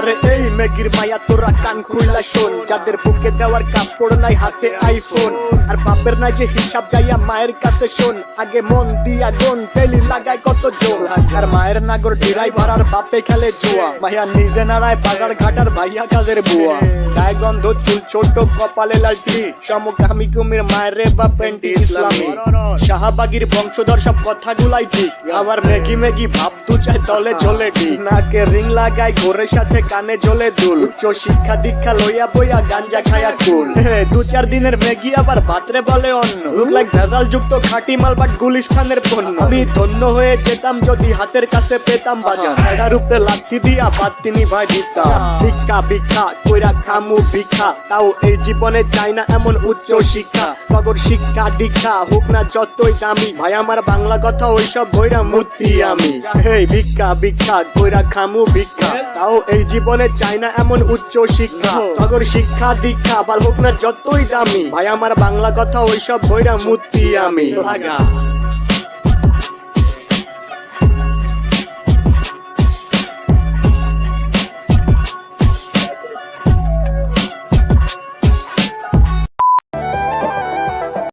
আরে এই মেগির মায়া তোরা কান খুইলা শোন, যাদের বুকে দেওয়ার কাপড় নাই হাতে আইফোন, আর বাপের নাই যে হিসাব যাইয়া মায়ের কাছে শোন, আগে মন দিয়া গুন তেলি লাগায় কত জোর, আর মায়ের নাগর ড্রাইভার আর বাপে খেলে জুয়া, মাইয়া নিজে নাড়ায় বাজার ঘাটার ভাইয়া কাজের বুয়া, গায়ে গন্ধ চুল ছোট কপালে লালটি, সমকামী কুমির মায়ের রে বা পেন্টি ইসলামী, শাহবাগীর বংশধর সব কথাগুলাই ঠিক, আবার মেগি মেগি ভাব দু চায় তলে ঝোলে ঠিক, নাকে রিং লাগায় ঘোরের সাথে কানে ঝোলে দুল, উচ্চ শিক্ষা দীক্ষা লইয়া বইয়া গাঞ্জা খায়া কুল, 2-4 দিনের মেগি আবার ভাতরে বলে অন্য, লুক লাইক ভেজাল যুক্ত খাঁটি মাল বাট গুলিস্তানের পণ্য, আমি ধন্য হয়ে যেতাম যদি হাতের কাছে পেতাম বাজার, এটার উপরে লাথি দিয়া বাদ তিনি ভাই দিতাম, ভিক্ষা ভিক্ষা কইরা খামু ভিক্ষা, তাও এই জীবনে চাই না এমন উচ্চ শিক্ষা, তগর শিক্ষা দীক্ষা হোক না যতই দামি, ভাই আমার বাংলা কথা ওইসব ভইরা মূর্তি আমি, হেই ভিক্ষা ভিক্ষা কইরা খামু ভিক্ষা, তাও এই জীবনে চাই না এমন উচ্চ শিক্ষা, তগর শিক্ষা দীক্ষা বাল হোক না যতই দামি, ভাই আমার বাংলা কথা ওইসব ভইরা মূর্তি আমি লাগা।